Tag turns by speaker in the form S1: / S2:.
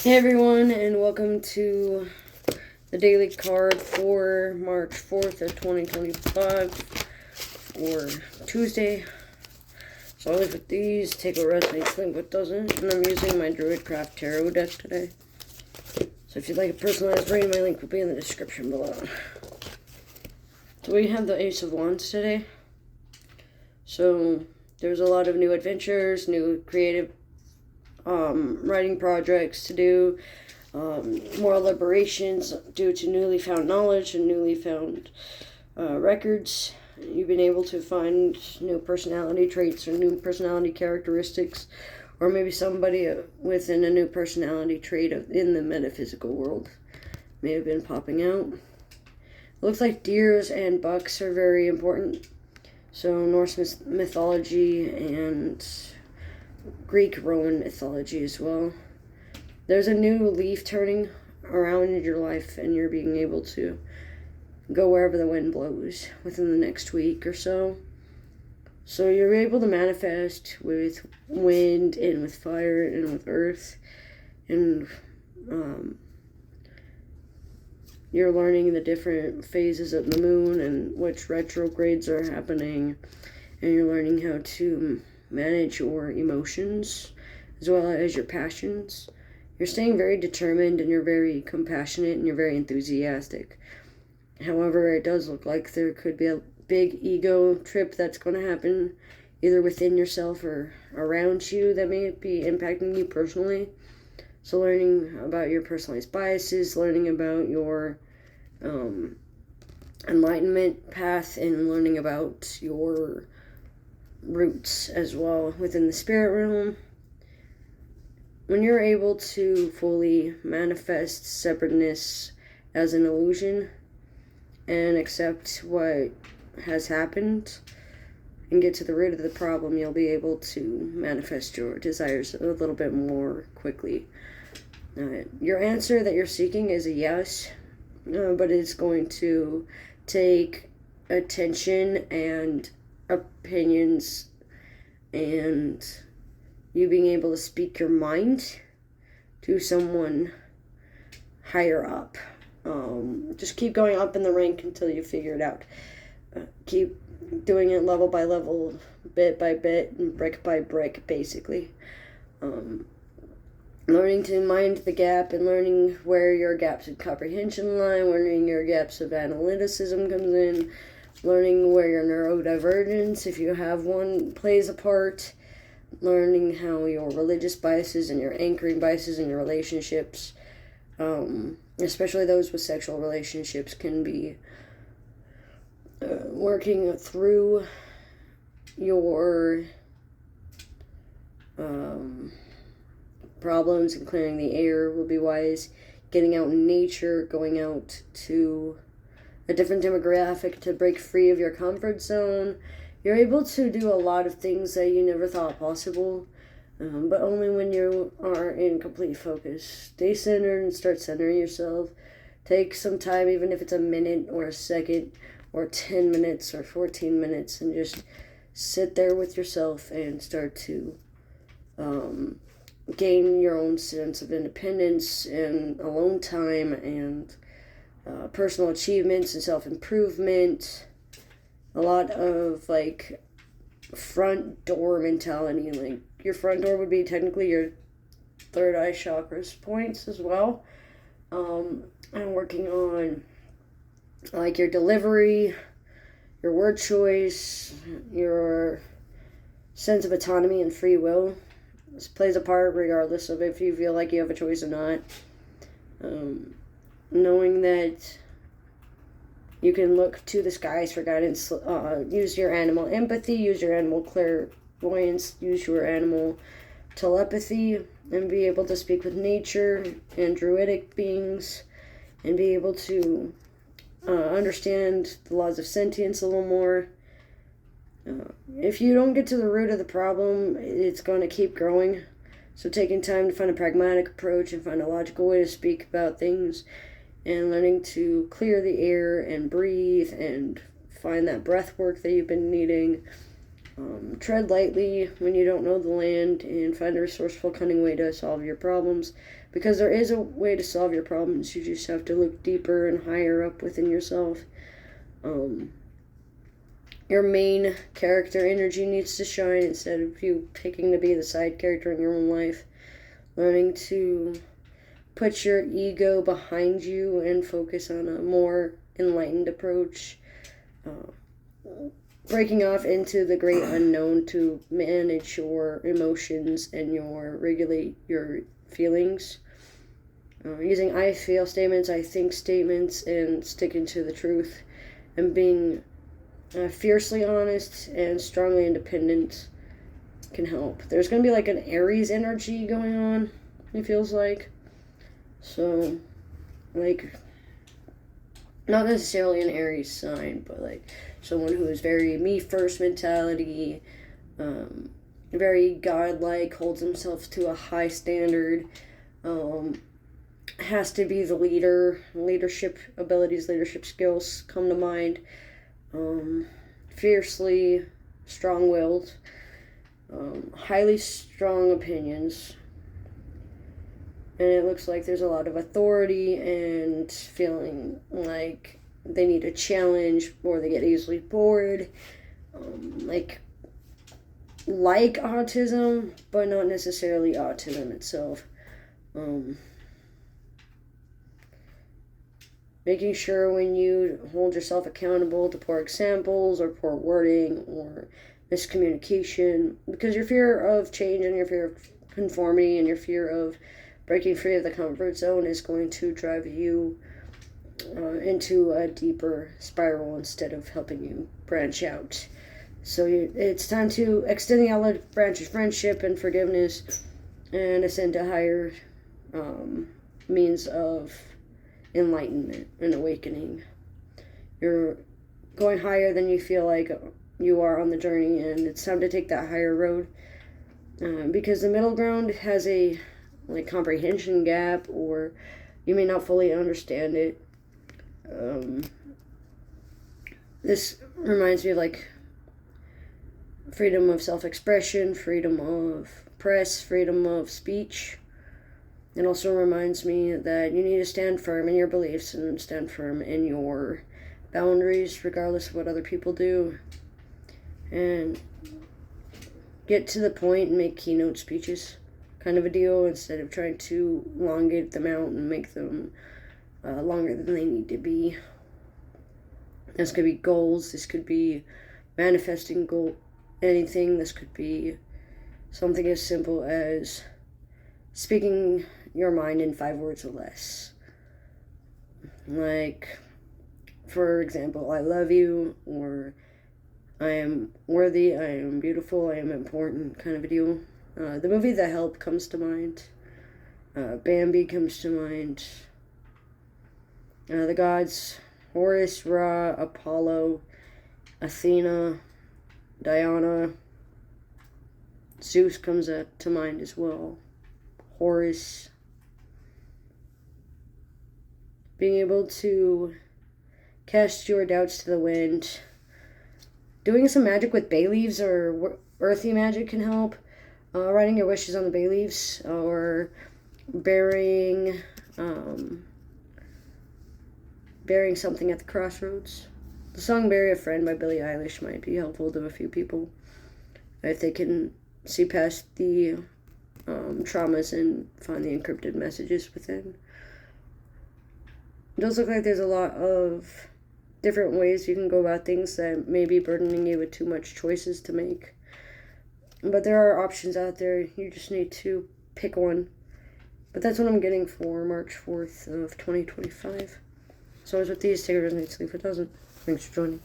S1: Hey everyone, and welcome to the daily card for March 4th of 2025 for Tuesday. So I live with these, take what resonates, think what doesn't, and I'm using my Druidcraft Tarot deck today. So if you'd like a personalized reading, my link will be in the description below. So we have the Ace of Wands today. So there's a lot of new adventures, new creative writing projects to do, more liberations due to newly found knowledge and newly found records. You've been able to find new personality traits or new personality characteristics, or maybe somebody within a new personality trait in the metaphysical world may have been popping out. It looks like deers and bucks are very important. So Norse mythology and Greek Roman mythology as well. There's a new leaf turning around in your life, and you're being able to go wherever the wind blows within the next week or so. So you're able to manifest with wind and with fire and with earth, and you're learning the different phases of the moon and which retrogrades are happening, and you're learning how to manage your emotions as well as your passions. You're staying very determined, and you're very compassionate, and you're very enthusiastic. However, it does look like there could be a big ego trip that's going to happen either within yourself or around you that may be impacting you personally. So learning about your personalized biases, learning about your enlightenment path, and learning about your roots as well within the spirit realm. When you're able to fully manifest separateness as an illusion and accept what has happened and get to the root of the problem, you'll be able to manifest your desires a little bit more quickly. Your answer that you're seeking is a yes, but it's going to take attention and opinions and you being able to speak your mind to someone higher up. Just keep going up in the rank until you figure it out. Keep doing it level by level, bit by bit, and brick by brick, basically. Learning to mind the gap and learning where your gaps of comprehension lie, learning your gaps of analyticism comes in, learning where your neurodivergence, if you have one, plays a part, learning how your religious biases and your anchoring biases in your relationships, especially those with sexual relationships, can be working through your problems and clearing the air will be wise. Getting out in nature, going out to a different demographic to break free of your comfort zone. You're able to do a lot of things that you never thought possible, but only when you are in complete focus. Stay centered and start centering yourself. Take some time, even if it's a minute or a second or 10 minutes or 14 minutes, and just sit there with yourself and start to gain your own sense of independence and alone time and personal achievements and self-improvement. A lot of like front door mentality. Like your front door would be technically your third eye chakras points as well. And working on like your delivery, your word choice, your sense of autonomy and free will. This plays a part regardless of if you feel like you have a choice or not. Knowing that you can look to the skies for guidance, use your animal empathy, use your animal clairvoyance, use your animal telepathy, and be able to speak with nature and druidic beings, and be able to understand the laws of sentience a little more. If you don't get to the root of the problem, it's going to keep growing. So taking time to find a pragmatic approach and find a logical way to speak about things, and learning to clear the air and breathe and find that breath work that you've been needing, Tread lightly when you don't know the land, and find a resourceful, cunning way to solve your problems. Because there is a way to solve your problems, you just have to look deeper and higher up within yourself. Your main character energy needs to shine instead of you picking to be the side character in your own life. Learning to put your ego behind you and focus on a more enlightened approach. Breaking off into the great unknown to manage your emotions and regulate your feelings. Using I feel statements, I think statements, and sticking to the truth. And being fiercely honest and strongly independent can help. There's going to be like an Aries energy going on, it feels like. So, like, not necessarily an Aries sign, but like someone who is very me first mentality, very godlike, holds himself to a high standard, has to be the leader. Leadership abilities, leadership skills come to mind. Fiercely strong-willed, highly strong opinions, and it looks like there's a lot of authority and feeling like they need a challenge or they get easily bored, like autism, but not necessarily autism itself. Making sure when you hold yourself accountable to poor examples or poor wording or miscommunication, because your fear of change and your fear of conformity and your fear of breaking free of the comfort zone is going to drive you into a deeper spiral instead of helping you branch out. So it's time to extend the olive branch of friendship and forgiveness and ascend to higher means of enlightenment and awakening. You're going higher than you feel like you are on the journey, and it's time to take that higher road, because the middle ground has a comprehension gap, or you may not fully understand it. This reminds me of freedom of self-expression, freedom of press, freedom of speech. It also reminds me that you need to stand firm in your beliefs and stand firm in your boundaries, regardless of what other people do. And get to the point and make keynote speeches, kind of a deal, instead of trying to elongate them out and make them longer than they need to be. This could be goals. This could be manifesting anything. This could be something as simple as speaking your mind in 5 words or less. Like, for example, I love you, or I am worthy, I am beautiful, I am important, kind of a deal. The movie The Help comes to mind. Bambi comes to mind. The gods, Horus, Ra, Apollo, Athena, Diana. Zeus comes to mind as well. Horus. Being able to cast your doubts to the wind. Doing some magic with bay leaves or earthy magic can help. Writing your wishes on the bay leaves, or burying something at the crossroads. The song Bury a Friend by Billie Eilish might be helpful to a few people if they can see past the traumas and find the encrypted messages within. It does look like there's a lot of different ways you can go about things that may be burdening you with too much choices to make. But there are options out there. You just need to pick one. But that's what I'm getting for March 4th of 2025. So as with these, take a sleep if it doesn't. Thanks for joining.